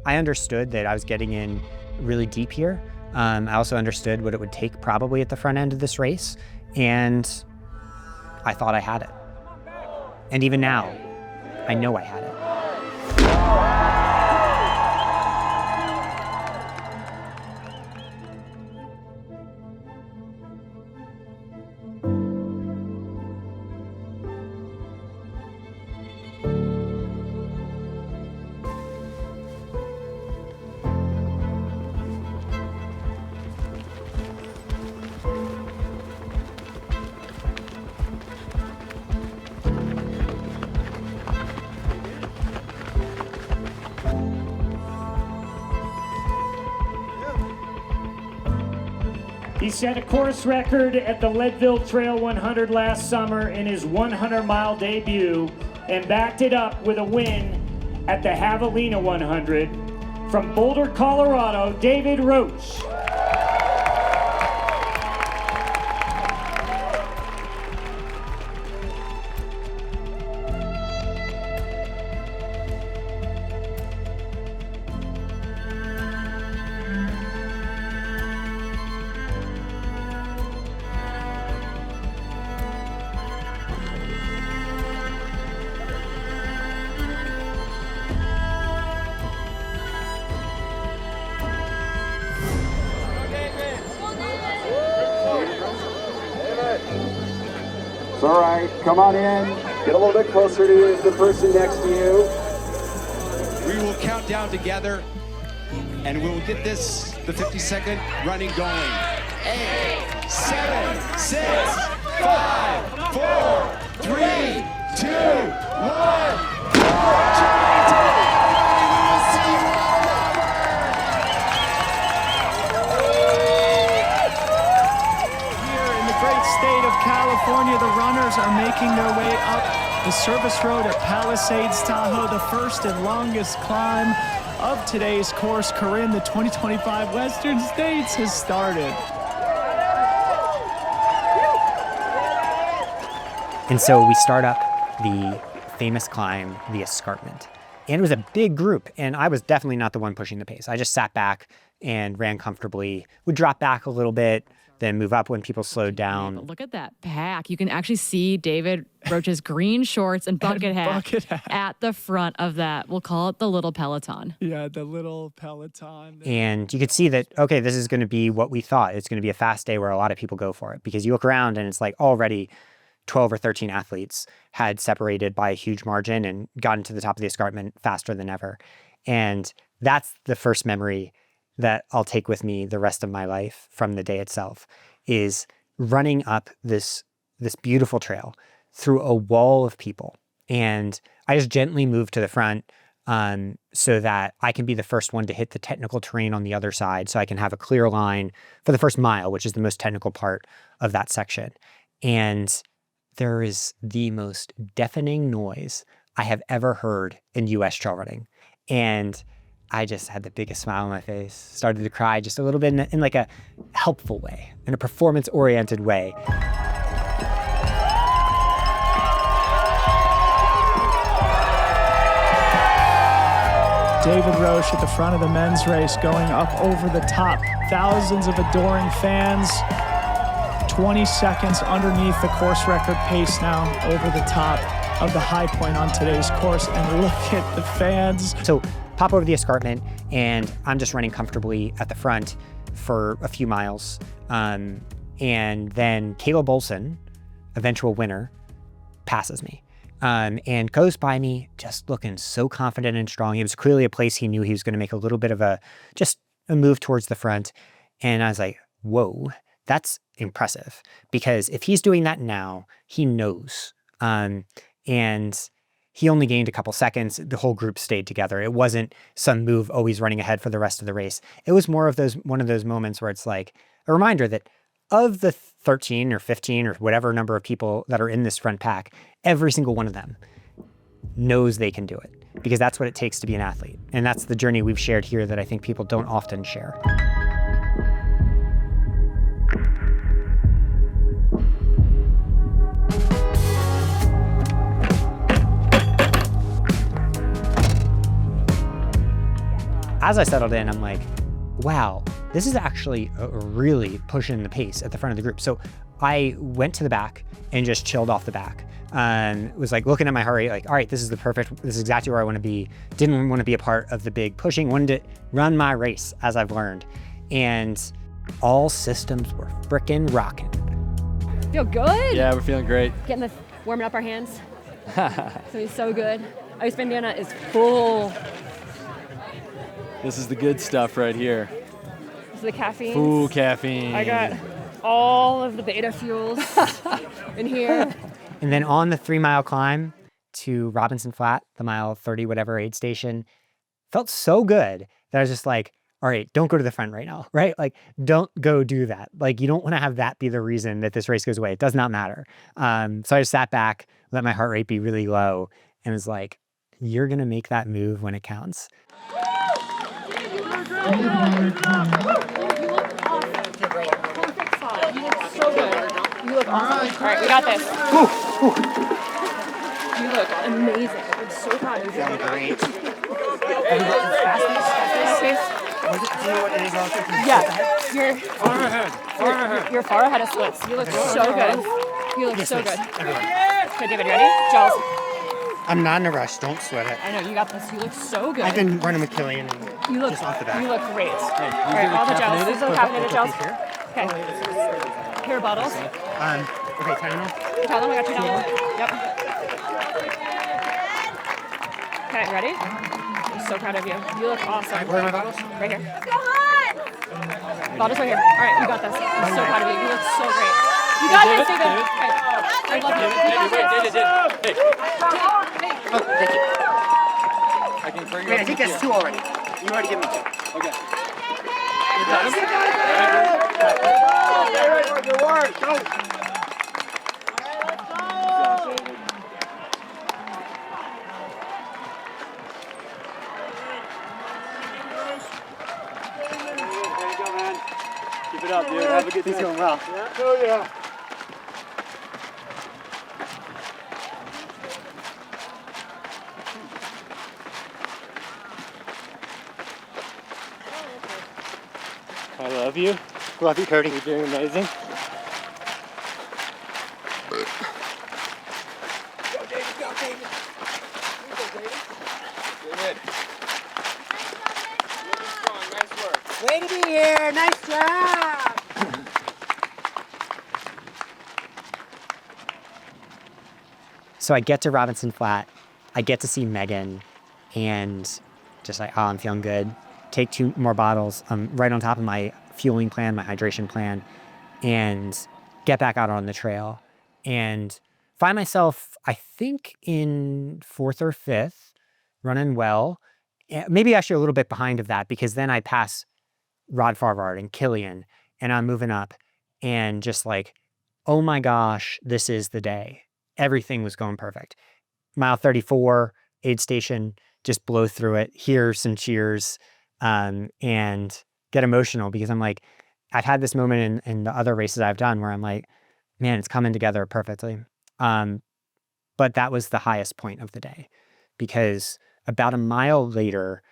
I understood that I was getting in really deep here. I also understood what it would take probably at the front end of this race, and I thought I had it. And even now, I know I had it. He set a course record at the Leadville Trail 100 last summer in his 100-mile debut and backed it up with a win at the Javelina 100. From Boulder, Colorado, David Roach. It's all right, come on in, get a little bit closer to the person next to you. We will count down together and we will get this, the 50-second running going. 8, 7, 6, 5, 4, 3, 2, 1. State of California, the runners are making their way up the service road at Palisades, Tahoe, the first and longest climb of today's course. Corinne, the 2025 Western States has started. And so we start up the famous climb, the escarpment. And it was a big group, and I was definitely not the one pushing the pace. I just sat back and ran comfortably, would drop back a little bit, then move up when people slowed down. Look at that pack. You can actually see David Roach's green shorts and bucket hat at the front of that. We'll call it the little Peloton. Yeah, the little Peloton. And you could see that, okay, this is going to be what we thought. It's going to be a fast day where a lot of people go for it, because you look around and it's like already 12 or 13 athletes had separated by a huge margin and gotten to the top of the escarpment faster than ever. And that's the first memory that I'll take with me the rest of my life from the day itself, is running up this beautiful trail through a wall of people. And I just gently move to the front so that I can be the first one to hit the technical terrain on the other side, so I can have a clear line for the first mile, which is the most technical part of that section. And there is the most deafening noise I have ever heard in US trail running. And I just had the biggest smile on my face, started to cry just a little bit in like a helpful way, in a performance-oriented way. David Roach at the front of the men's race, going up over the top. Thousands of adoring fans. 20 seconds underneath the course record pace now, over the top of the high point on today's course. And look at the fans. So pop over the escarpment, and I'm just running comfortably at the front for a few miles. And then Caleb Olson, eventual winner, passes me and goes by me just looking so confident and strong. It was clearly a place he knew he was going to make a little bit of just a move towards the front. And I was like, whoa, that's impressive, because if he's doing that now, he knows. And he only gained a couple seconds. The whole group stayed together. It wasn't some move always running ahead for the rest of the race. It was more of one of those moments where it's like a reminder that of the 13 or 15 or whatever number of people that are in this front pack, every single one of them knows they can do it, because that's what it takes to be an athlete. And that's the journey we've shared here that I think people don't often share. as I settled in, I'm like, wow, this is actually really pushing the pace at the front of the group. So I went to the back and just chilled off the back. Was like looking at my heart rate, like, all right, this is exactly where I want to be. Didn't want to be a part of the big pushing, wanted to run my race as I've learned. And all systems were frickin' rocking. Feel good? Yeah, we're feeling great. Warming up our hands. It's so good. Ice bandana is full. This is the good stuff right here. This is the caffeine. Full caffeine. I got all of the beta fuels in here. And then on the 3-mile climb to Robinson Flat, the mile 30 whatever aid station, felt so good that I was just like, all right, don't go to the front right now, right? Like, don't go do that. Like, you don't want to have that be the reason that this race goes away. It does not matter. So I just sat back, let my heart rate be really low, and was like, you're going to make that move when it counts. You look awesome. All right, we got this. You look amazing. I'm so proud of you. Feeling great. Yeah, you're far ahead of splits. You look so good. You look so good. Okay, David, ready? Gels. I'm not in a rush. Don't sweat it. I know, you got this. You look so good. I've been running with Killian You look, just off the bat. you look great. All right, all the gels. These are the caffeinated gels. Okay. Here are bottles. Okay, Tylenol. Tylenol, we got you down. Yep. Okay, ready? I'm so proud of you. You look awesome. Where are my bottles? Right here. Bottles right here. All right, you got this. I'm so proud of you. You look so great. You got this, David. Okay. I love you. You got this. Hey. Oh, thank you. I can bring Wait, I think that's 2 already. You already gave me 2. Okay. Good work. Go. Keep it up, dude. Have a good day. He's going well. Oh, yeah. I love you. Love you, Cody. You're doing amazing. Way to be here. Nice job. So I get to Robinson Flat. I get to see Megan and just like, oh, I'm feeling good. Take 2 more bottles. I'm right on top of my fueling plan, my hydration plan, and get back out on the trail and find myself, I think, in 4th or 5th, running well. Maybe actually a little bit behind of that, because then I pass Rod Farvard and Killian, and I'm moving up and just like, oh my gosh, this is the day. Everything was going perfect. Mile 34, aid station, just blow through it, hear some cheers, and get emotional, because I'm like, I've had this moment in the other races I've done where I'm like, man, it's coming together perfectly. But that was the highest point of the day, because about a mile later,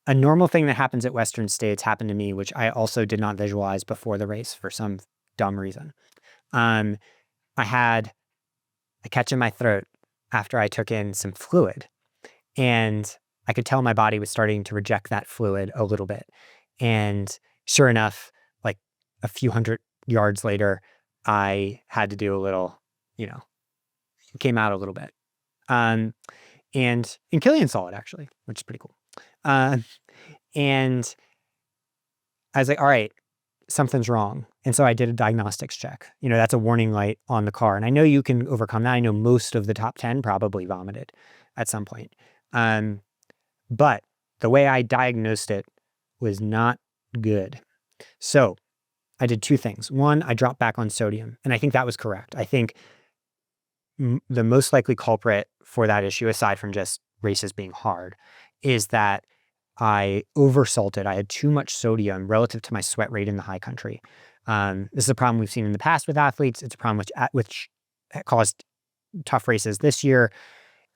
a normal thing that happens at Western States happened to me, which I also did not visualize before the race for some dumb reason. I had a catch in my throat after I took in some fluid, and I could tell my body was starting to reject that fluid a little bit. And sure enough, like a few hundred yards later, I had to do a little, it came out a little bit. And Killian saw it actually, which is pretty cool. And I was like, all right, something's wrong. And so I did a diagnostics check. That's a warning light on the car. And I know you can overcome that. I know most of the top 10 probably vomited at some point. But the way I diagnosed it was not good. So I did 2 things. One, I dropped back on sodium, and I think that was correct. I think the most likely culprit for that issue, aside from just races being hard, is that I oversalted. I had too much sodium relative to my sweat rate in the high country. This is a problem we've seen in the past with athletes. It's a problem which caused tough races this year.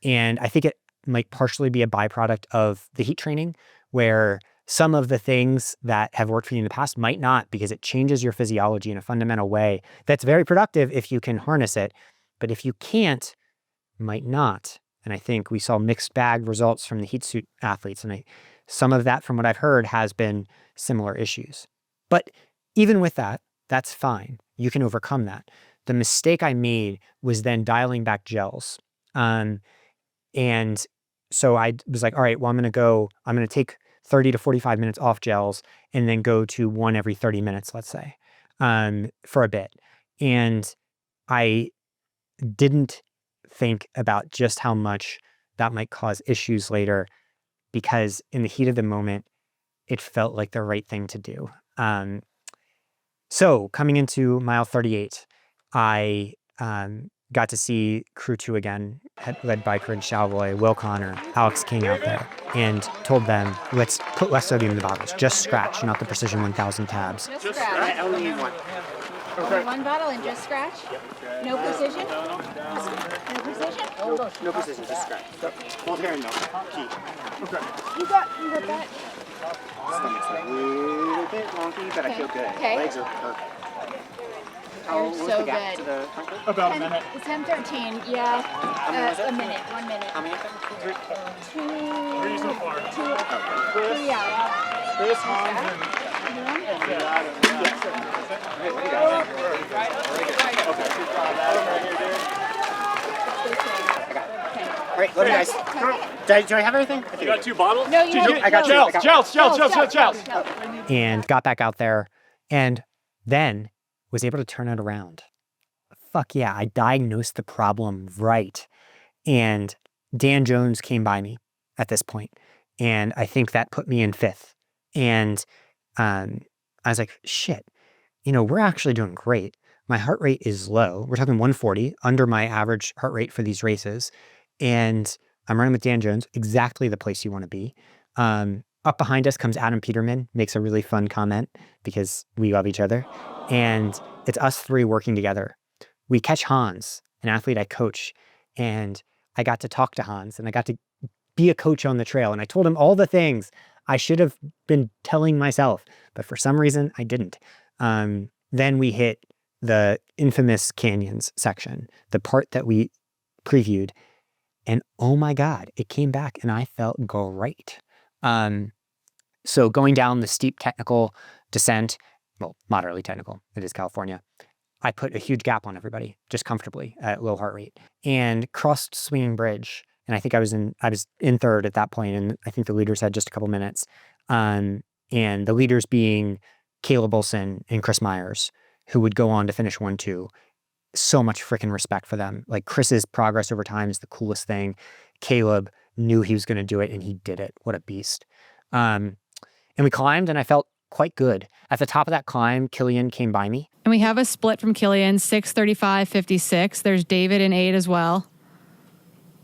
And I think it might partially be a byproduct of the heat training, where some of the things that have worked for you in the past might not, because it changes your physiology in a fundamental way that's very productive if you can harness it. But if you can't, might not. And I think we saw mixed bag results from the heat suit athletes. And some of that, from what I've heard, has been similar issues. But even with that, that's fine. You can overcome that. The mistake I made was then dialing back gels. And so I was like, all right, well, I'm going to take 30 to 45 minutes off gels and then go to one every 30 minutes, let's say, for a bit. And I didn't think about just how much that might cause issues later, because in the heat of the moment, it felt like the right thing to do. So coming into mile 38, I got to see Crew 2 again, led by Corinne Chalvoy, Will Connor, Alex King out there, and told them, let's put less sodium in the bottles. Just scratch, not the Precision 1000 tabs. Just scratch. I only need one. Okay. One bottle and just scratch? No precision? No precision? No precision, just scratch. Hold here and milk. Key. Okay. You got that? Stomach's a little bit wonky, but I feel good. Okay. Legs are perfect. You're so good. To the About a minute. It's 10:13. Yeah. A minute. 1 minute. How many? Three so far. Three out. This one. All right, love you guys. Do I have everything? You got 2 bottles? No, you don't. I got Gels. And got back out there, and then was able to turn it around. Fuck yeah, I diagnosed the problem right. And Dan Jones came by me at this point, and I think that put me in 5th. And I was like, shit, we're actually doing great. My heart rate is low. We're talking 140, under my average heart rate for these races. And I'm running with Dan Jones, exactly the place you want to be. Up behind us comes Adam Peterman, makes a really fun comment because we love each other. And it's us three working together. We catch Hans, an athlete I coach, and I got to talk to Hans, and I got to be a coach on the trail. And I told him all the things I should have been telling myself, but for some reason I didn't. Then we hit the infamous canyons section, the part that we previewed. And oh my God, it came back and I felt great. So going down the steep technical descent, well, moderately technical, it is California, I put a huge gap on everybody, just comfortably at low heart rate, and crossed Swinging Bridge. And I think I was in 3rd at that point, and I think the leaders had just a couple minutes. And the leaders being Caleb Olson and Chris Myers, who would go on to finish 1-2. So much freaking respect for them. Like, Chris's progress over time is the coolest thing. Caleb knew he was going to do it, and he did it. What a beast. And we climbed, and I felt quite good. At the top of that climb, Killian came by me. And we have a split from Killian, 6:35.56. There's David in 8 as well.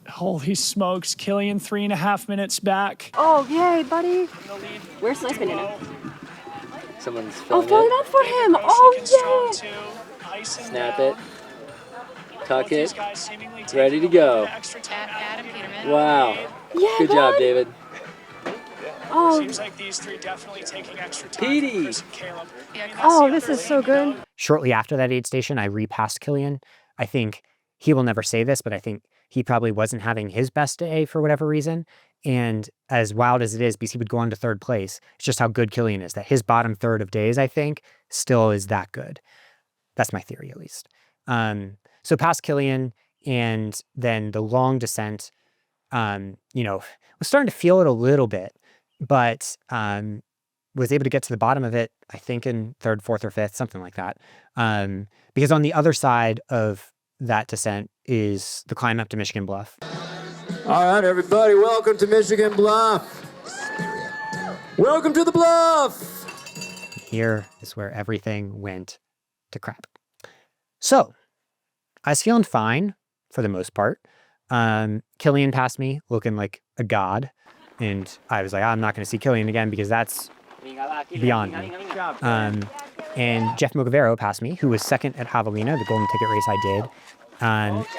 Holy smokes, Killian 3.5 minutes back. Oh, yay, buddy. Where's Sliceman in it? Someone's Oh, filling fill it it. up for him. Oh, yay. Snap it. Tuck it. Ready to go. Adam Peterman. Wow. Yeah, Good job, David. Oh, Seems like these three definitely taking extra time. Petey. Chris and Caleb. oh, this is so good. Shortly after that aid station, I repassed Killian. I think he will never say this, but I think he probably wasn't having his best day for whatever reason. And as wild as it is, because he would go on to 3rd place, it's just how good Killian is, that his bottom third of days, I think, still is that good. That's my theory, at least. So past Killian, and then the long descent, was starting to feel it a little bit, but was able to get to the bottom of it, I think in 3rd, 4th, or 5th, something like that. Because on the other side of that descent is the climb up to Michigan Bluff. All right, everybody, welcome to Michigan Bluff. Welcome to the Bluff. Here is where everything went to crap. So I was feeling fine for the most part. Killian passed me looking like a god. And I was like, I'm not going to see Killian again because that's beyond me. And Jeff Mogavero passed me, who was 2nd at Javelina, the golden ticket race I did.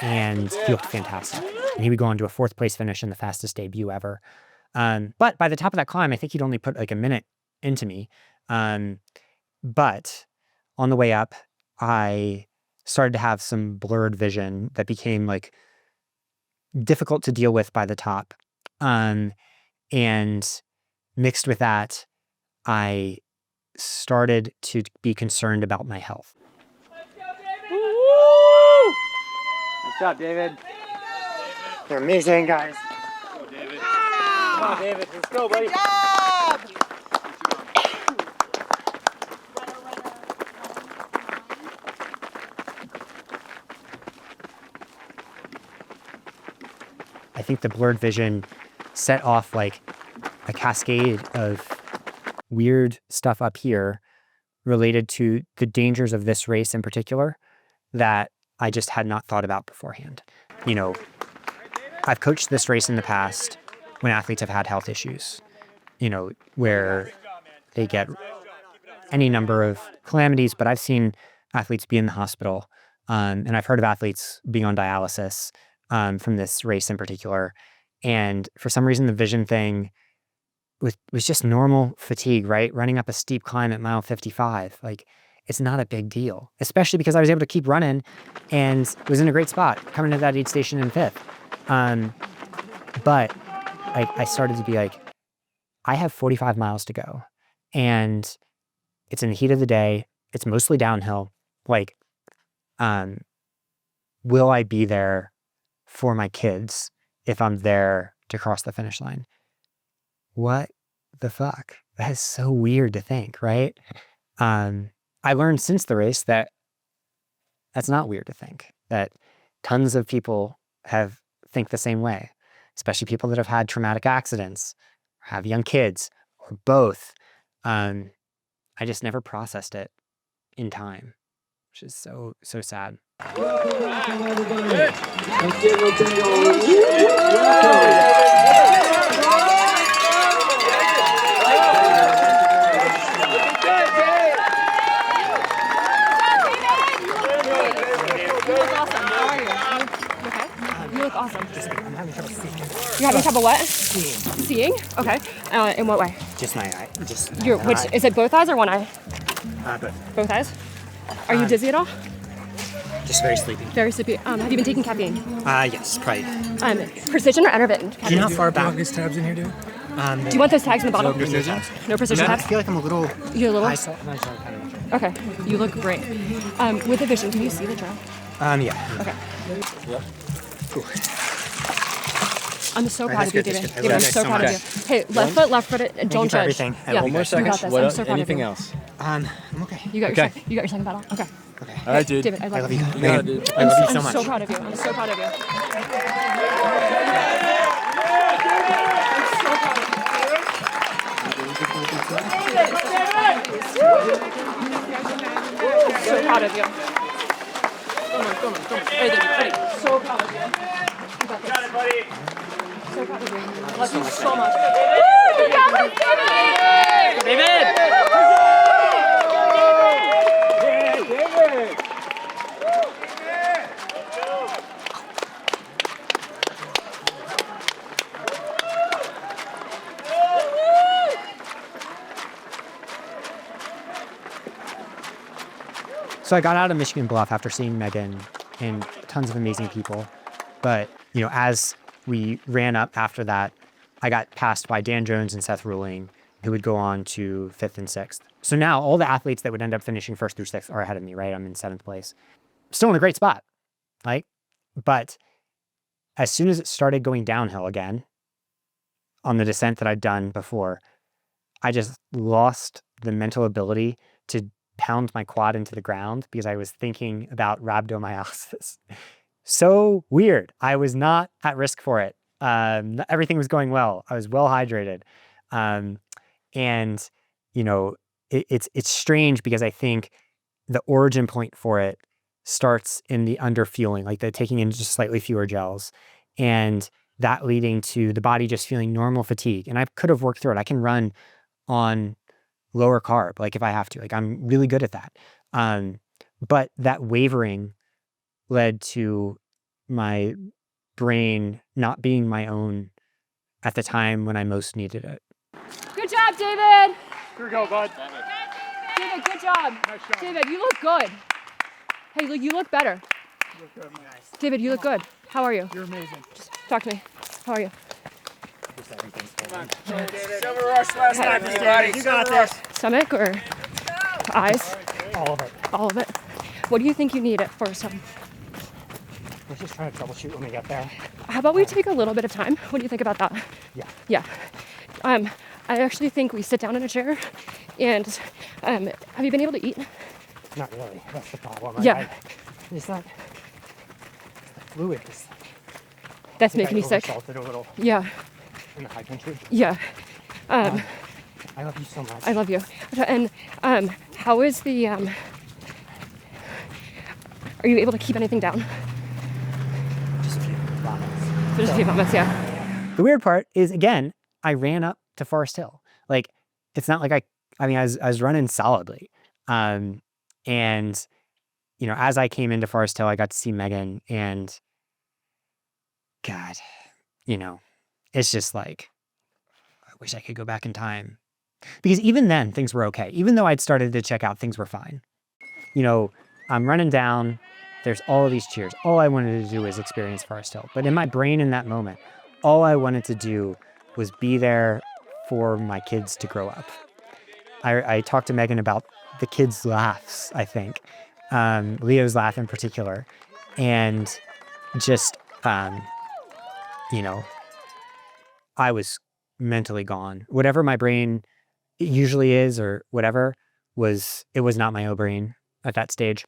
And he looked fantastic. And he would go on to a 4th place finish in the fastest debut ever. But by the top of that climb, I think he'd only put like a minute into me. But on the way up, I started to have some blurred vision that became like difficult to deal with by the top. And mixed with that, I started to be concerned about my health. Nice job, David. You're amazing, guys. Go, David. Come on, David. Let's go, buddy. Good job! I think the blurred vision set off like a cascade of weird stuff up here related to the dangers of this race in particular that I just had not thought about beforehand. You know, I've coached this race in the past when athletes have had health issues, you know, where they get any number of calamities, but I've seen athletes be in the hospital, and I've heard of athletes being on dialysis from this race in particular. And for some reason, the vision thing was just normal fatigue, right? Running up a steep climb at mile 55. Like, it's not a big deal, especially because I was able to keep running and was in a great spot coming to that aid station in 5th. But I started to be like, I have 45 miles to go and it's in the heat of the day. It's mostly downhill. Like, will I be there for my kids if I'm there to cross the finish line? What the fuck? That is so weird to think, right? I learned since the race that that's not weird to think, that tons of people think the same way, especially people that have had traumatic accidents, or have young kids, or both. I just never processed it in time, which is so sad. You look awesome. I'm having trouble seeing. You're having trouble what? Seeing. Seeing? Okay. In what way? Just my eye. Just Which eye. is it? Both eyes or one eye? Both. Both eyes. Are you dizzy at all? Just very sleepy. Very sleepy. Have you been taking caffeine? Yes, probably. Precision or intermittent? Do you know how far back? These tabs in here, dude? Do you want those tags in the bottom? No precision. No precision I tabs? feel like I'm a little. You're a little? I'm not sure kind of. Okay. You look great. With the vision, can you see the trail? Yeah. Okay. Yep. I'm so proud of you, David. Good. David, I'm so proud of you. Hey, left foot, don't judge. Everything. Yeah. One more second. You got this. What I'm so proud anything of you. else? I'm okay. You got your second battle. Okay. All right, dude. David, I love you. You got it, dude. I love you so much. I'm so proud of you. I'm so proud of you. So proud of you. Come on. Hey, David, ready. So proud of you. You got it, buddy. So proud of you. I love you so much. You got this, David! David! So I got out of Michigan Bluff after seeing Megan and tons of amazing people. But, you know, as we ran up after that, I got passed by Dan Jones and Seth Ruling, who would go on to 5th and 6th. So now all the athletes that would end up finishing 1st through 6th are ahead of me, right? I'm in 7th place. Still in a great spot, right? But as soon as it started going downhill again on the descent that I'd done before, I just lost the mental ability to pound my quad into the ground because I was thinking about rhabdomyolysis. So weird. I was not at risk for it. Everything was going well. I was well hydrated. And, you know, it's strange because I think the origin point for it starts in the underfueling, like the taking in just slightly fewer gels, and that leading to the body just feeling normal fatigue. And I could have worked through it. I can run on lower carb, like if I have to, like I'm really good at that. But that wavering led to my brain not being my own at the time when I most needed it. Good job, David. Here we go, bud. David, good job. Nice job. David, you look good. Hey, look, you look better. You look good, man. David, you look good. How are you? You're amazing. Just talk to me. How are you? Come on. Silver rush last time, everybody. You got this. Stomach or eyes? All of it. All of it. What do you think you need at Foresthill? Let's just try to troubleshoot when we get there. How about we take a little bit of time? What do you think about that? Yeah. Yeah. I actually think we sit down in a chair and have you been able to eat? Not really. That's the problem. Yeah. It's not fluid. That's making me sick. Salted a little Yeah. in the high country. Yeah. I love you so much. I love you. And how is the are you able to keep anything down? Just a few vomits. Just a few moments, yeah. The weird part is, again, I ran up to Foresthill. Like, it's not like I was running solidly. And, you know, as I came into Foresthill, I got to see Megan, and God, you know, it's just like, I wish I could go back in time. Because even then, things were okay. Even though I'd started to check out, things were fine. You know, I'm running down, there's all of these cheers. All I wanted to do was experience Foresthill. But in my brain in that moment, all I wanted to do was be there for my kids to grow up. I talked to Megan about the kids' laughs, I think. Leo's laugh in particular. And just, you know, I was mentally gone. Whatever my brain usually is or whatever, it was not my own brain at that stage.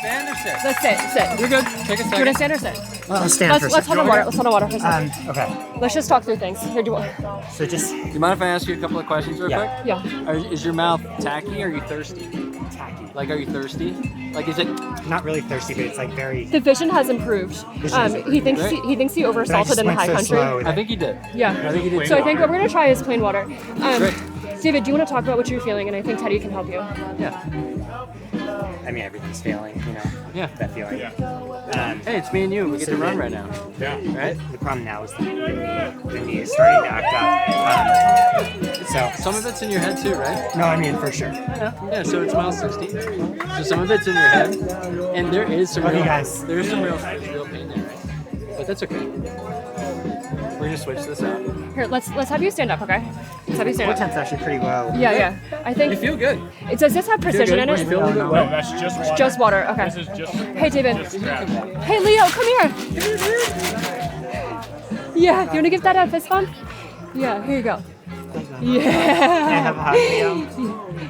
Stand or sit? Let's sit. You're good. Take a second. You're gonna stand or sit? Well, I'll stand for a Let's hold on water. Let's hold on water for a second. Okay. Let's just talk through things. Here, do you want? So just... Do you mind if I ask you a couple of questions real quick? Yeah. Is your mouth tacky or are you thirsty? Tacky. Like, are you thirsty? Like, is it... Not really thirsty, but it's like very... The vision has improved. He thinks Great. he thinks he oversalted in the high country. I think you did. Yeah. I think you did. So I think what we're gonna try is plain water. Great. David, do you want to talk about what you're feeling? And I think Teddy can help you. Yeah. I mean, everything's failing, you know? Yeah. That feeling. Hey, it's me and you. We get to run right now. Yeah. Right? The problem now is that the knee is starting to act up. So Some of it's in your head too, right? no, I mean, for sure. Yeah, so it's mile 60. So some of it's in your head. And there is some Love you real, guys. there's some real pain there, right? But that's okay. We're gonna switch this out. Here, let's have you stand up, okay? Let's have you stand Core up. temp's actually pretty low. Yeah. I think. You feel good. Does this have precision in You it? feel a little bit No, wet. that's just water. Just water. Okay. This is just... Hey, David. Just scratch. Hey, Leo, come here. Yeah. You want to give that a fist bump? Yeah. Here you go. Yeah. Have a hug, Leo.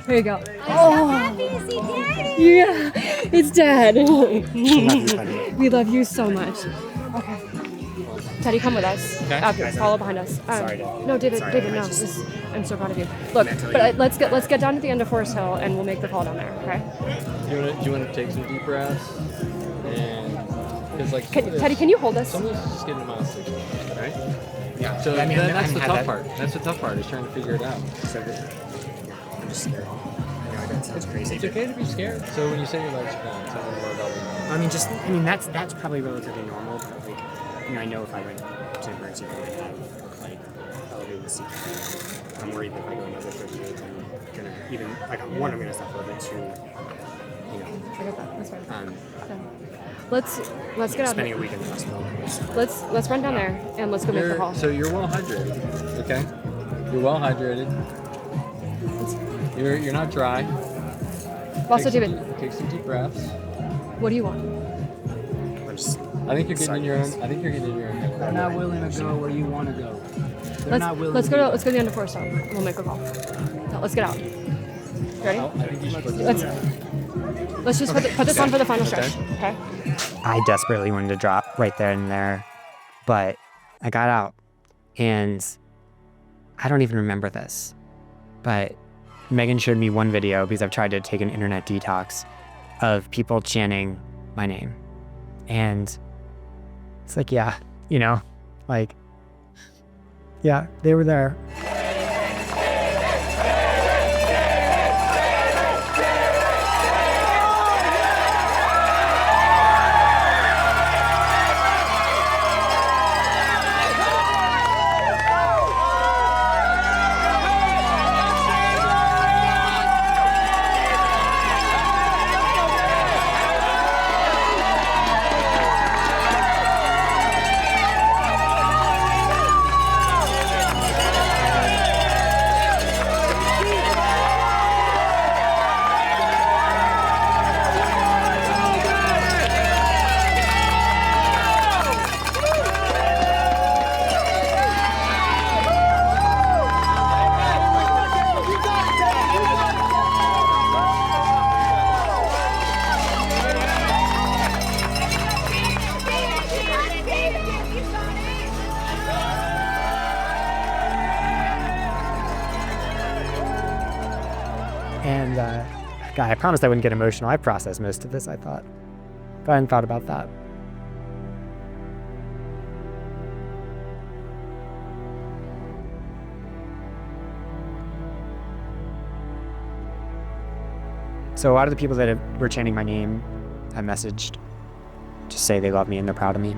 Here you go. I'm happy to see Daddy. Yeah. It's Dad. Love you, buddy. We love you so much. Okay. Teddy, come with us. Okay. Follow behind us. Sorry, Dad. No, David, Sorry, no. I just- I'm so proud of you. Look, Mentally. but let's get down to the end of Foresthill and we'll make the call down there. Okay? Do you want to take some deep breaths? And because like Teddy, can you hold this? some of this is just getting to mile 60, right? Yeah. So I mean, that's the had tough that- part. That's the tough part is trying to figure it out. So I'm just scared. I know that sounds crazy. It's okay to be scared. So when you say your legs are down, tell me more about it. I mean, that's probably relatively normal, but like, you know, I know if I went to emergency room and have like elevated the CT, I'm worried that if I go another 38, I'm gonna even like I'm gonna suffer a bit too, you know. I get that. That's fine. Um, Let's get out. spending a week in the hospital. Let's run down there and let's go make the call. So you're well hydrated, okay? You're well hydrated. You're not dry. Also, Take David, take some deep breaths. what do you want? I'm just I think you're getting in your own. I think you're getting in your own head. They're not willing to go where you want to go. They're not willing Let's to go to the end of Foresthill. We'll make a call. No, let's get out. You ready? I think you should put this Let's just put this on for the final stretch. Okay. I desperately wanted to drop right there and there, but I got out, and I don't even remember this, but Megan showed me one video because I've tried to take an internet detox of people chanting my name, and it's like, yeah, you know, like, yeah, they were there. And God, I promised I wouldn't get emotional. I processed most of this, I thought. But I hadn't thought about that. So a lot of the people that were chanting my name, I messaged to say they love me and they're proud of me.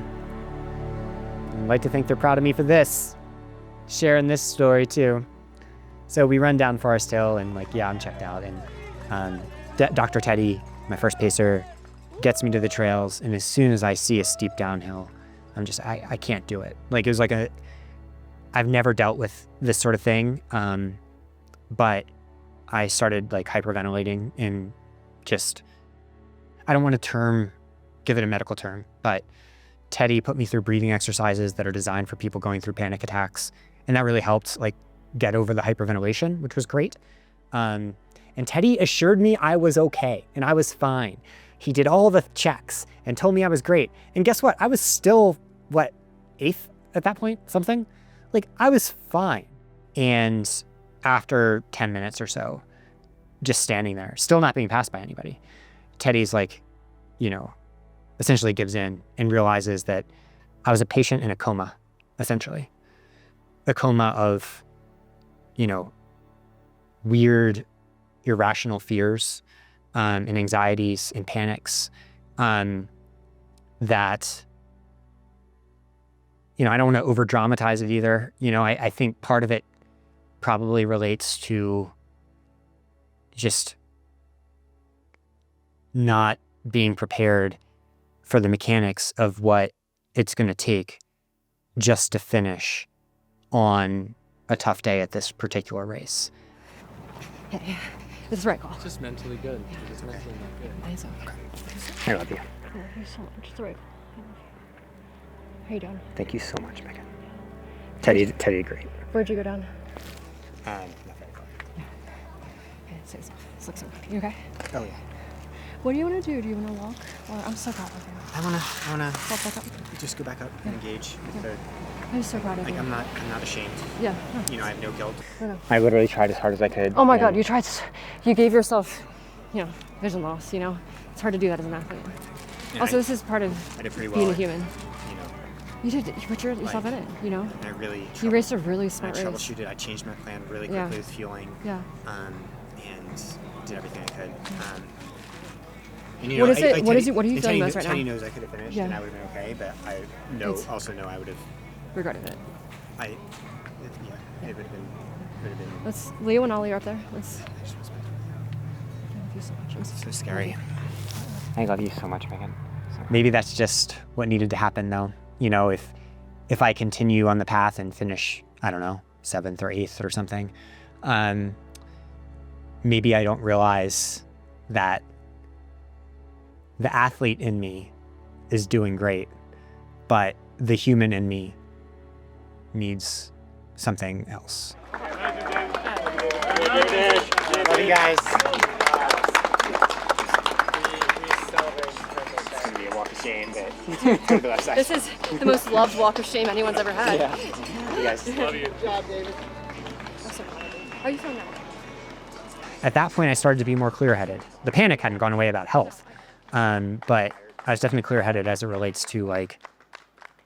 I'd like to think they're proud of me for this, sharing this story too. So we run down Foresthill and I'm checked out. And Dr. Teddy, my first pacer, gets me to the trails. And as soon as I see a steep downhill, I'm just, I can't do it. It was I've never dealt with this sort of thing. But I started hyperventilating and just, I don't want to give it a medical term, but Teddy put me through breathing exercises that are designed for people going through panic attacks. And that really helped get over the hyperventilation, which was great. And Teddy assured me I was okay and I was fine. He did all the checks and told me I was great. And guess what? I was still, 8th at that point, something? I was fine. And after 10 minutes or so, just standing there, still not being passed by anybody, Teddy's essentially gives in and realizes that I was a patient in a coma, essentially. A coma of, weird, irrational fears and anxieties and panics that, I don't want to over dramatize it either. I think part of it probably relates to just not being prepared for the mechanics of what it's going to take just to finish on a tough day at this particular race. Yeah, this is the right call. It's just mentally good. It's mentally not good. It's okay. I love you. I love you so much. It's the right call. How you doing? Thank you so much, Megan. Teddy, great. Where'd you go down? Not very far. Okay, this looks okay. You okay? Oh yeah. What do you want to do? Do you want to walk? Or I'm so proud of you. I wanna Walk back up. just go back up and engage. Yeah. I'm so proud of you. I'm not ashamed. Yeah. No. I have no guilt. No. I literally tried as hard as I could. Oh my God, you gave yourself, vision loss, It's hard to do that as an athlete. Yeah, also, this is part of I did pretty being well. a human. You put yourself in it, And I really You raced a really smart race. I troubleshooted. I changed my plan really quickly with fueling. Yeah. And did everything I could. What are you feeling most right now? Teddy knows I could have finished and I would have been okay, but I also know I would have regretted it. It would have been. Leo and Ollie are up there. I love you so much. It's so scary. I love you so much, Megan. Maybe that's just what needed to happen, though. If I continue on the path and finish, I don't know, 7th or 8th or something, maybe I don't realize that the athlete in me is doing great, but the human in me needs something else. Love you guys. It's gonna be a walk of shame, but This is the most loved walk of shame anyone's ever had. Yeah. You guys. Love you. Good job, David. How are you feeling now? At that point, I started to be more clear-headed. The panic hadn't gone away about health, but I was definitely clear-headed as it relates to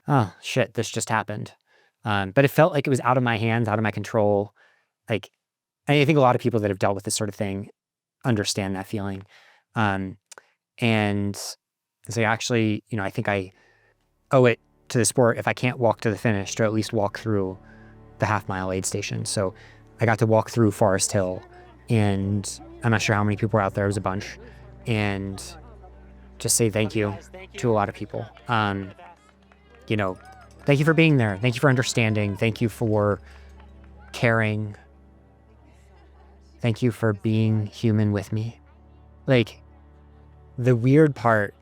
oh shit, this just happened. But it felt like it was out of my hands, out of my control. I think a lot of people that have dealt with this sort of thing understand that feeling. And so actually, I think I owe it to the sport if I can't walk to the finish to at least walk through the half-mile aid station. So I got to walk through Foresthill, and I'm not sure how many people were out there. It was a bunch. And just say thank you to a lot of people. Thank you for being there. Thank you for understanding. Thank you for caring. Thank you for being human with me. The weird part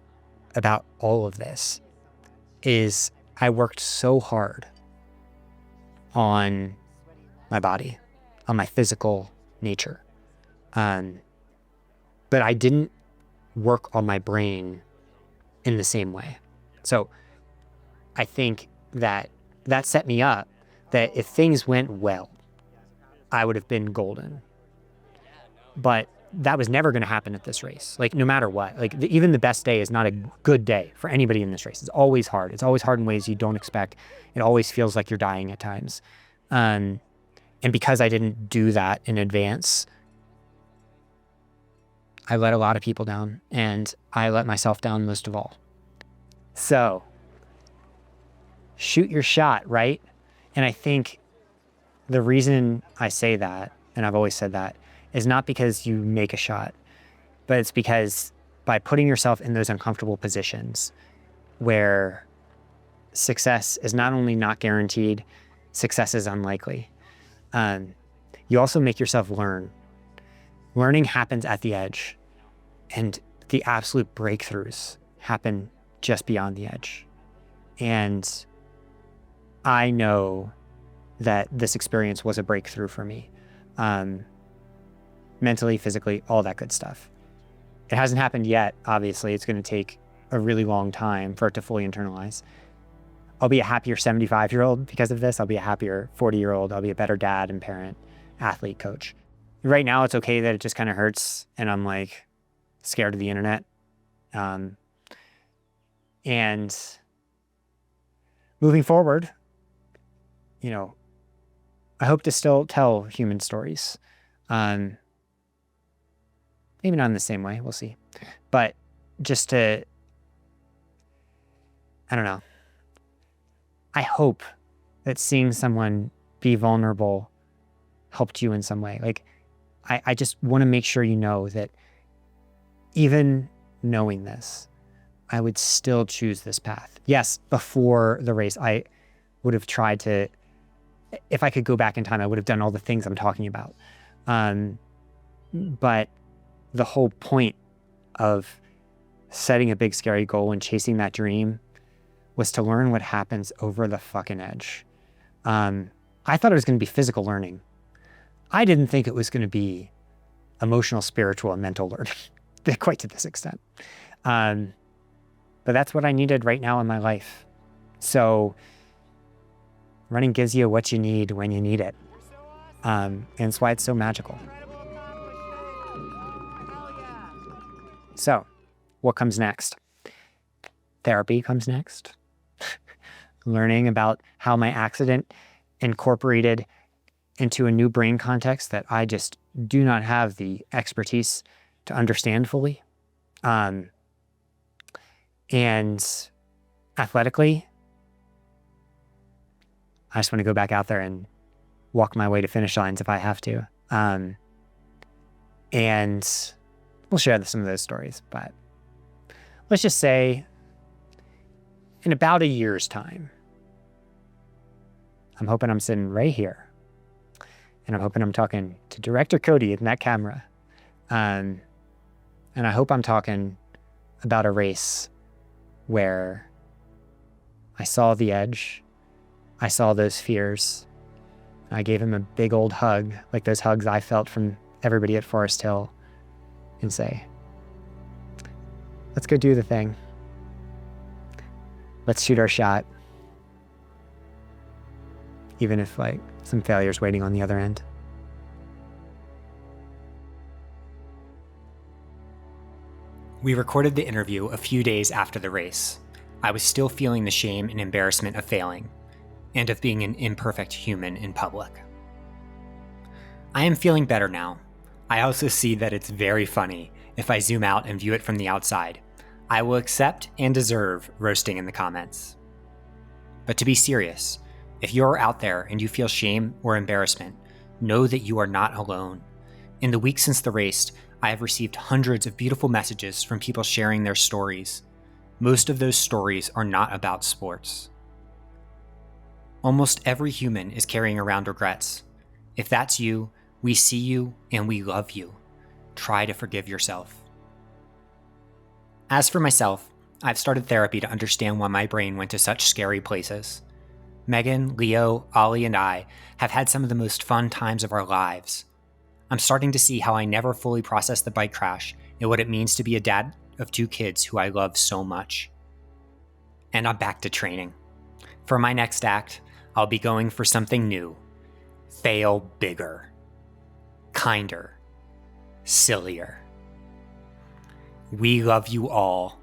about all of this is I worked so hard on my body, on my physical nature. But I didn't work on my brain in the same way. So I think that set me up that if things went well, I would have been golden. But that was never going to happen at this race. Like, no matter what, like even the best day is not a good day for anybody in this race. It's always hard. It's always hard in ways you don't expect. It always feels like you're dying at times. And because I didn't do that in advance, I let a lot of people down, and I let myself down most of all. So shoot your shot, right? And I think the reason I say that, and I've always said that, is not because you make a shot, but it's because by putting yourself in those uncomfortable positions where success is not only not guaranteed, success is unlikely. You also make yourself learn. Learning happens at the edge, and the absolute breakthroughs happen just beyond the edge. And I know that this experience was a breakthrough for me. Mentally, physically, all that good stuff. It hasn't happened yet, obviously. It's going to take a really long time for it to fully internalize. I'll be a happier 75-year-old because of this. I'll be a happier 40-year-old. I'll be a better dad and parent, athlete, coach. Right now, it's okay that it just kind of hurts, and I'm like scared of the internet. And moving forward, I hope to still tell human stories. Maybe not in the same way, we'll see. But just to, I don't know. I hope that seeing someone be vulnerable helped you in some way. Like, I just want to make sure you know that even knowing this, I would still choose this path. Yes, before the race, I would have tried to, if I could go back in time, I would have done all the things I'm talking about. But the whole point of setting a big, scary goal and chasing that dream was to learn what happens over the fucking edge. I thought it was going to be physical learning. I didn't think it was going to be emotional, spiritual, and mental learning, quite to this extent. But that's what I needed right now in my life. So running gives you what you need when you need it. And it's why it's so magical. So what comes next? Therapy comes next. Learning about how my accident incorporated into a new brain context that I just do not have the expertise to understand fully. And athletically, I just want to go back out there and walk my way to finish lines if I have to. And we'll share some of those stories, but let's just say in about a year's time, I'm hoping I'm sitting right here, and I'm hoping I'm talking to Director Cody in that camera. And I hope I'm talking about a race where I saw the edge, I saw those fears, I gave him a big old hug, like those hugs I felt from everybody at Foresthill, and say, let's go do the thing. Let's shoot our shot. Even if some failure's waiting on the other end. We recorded the interview a few days after the race. I was still feeling the shame and embarrassment of failing, and of being an imperfect human in public. I am feeling better now. I also see that it's very funny if I zoom out and view it from the outside. I will accept and deserve roasting in the comments. But to be serious, if you're out there and you feel shame or embarrassment, know that you are not alone. In the weeks since the race, I have received hundreds of beautiful messages from people sharing their stories. Most of those stories are not about sports. Almost every human is carrying around regrets. If that's you, we see you and we love you. Try to forgive yourself. As for myself, I've started therapy to understand why my brain went to such scary places. Megan, Leo, Ollie, and I have had some of the most fun times of our lives. I'm starting to see how I never fully processed the bike crash and what it means to be a dad of 2 kids who I love so much. And I'm back to training. For my next act, I'll be going for something new. Fail bigger. Kinder. sillier. We love you all.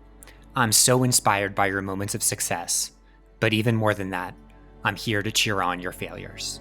I'm so inspired by your moments of success, but even more than that, I'm here to cheer on your failures.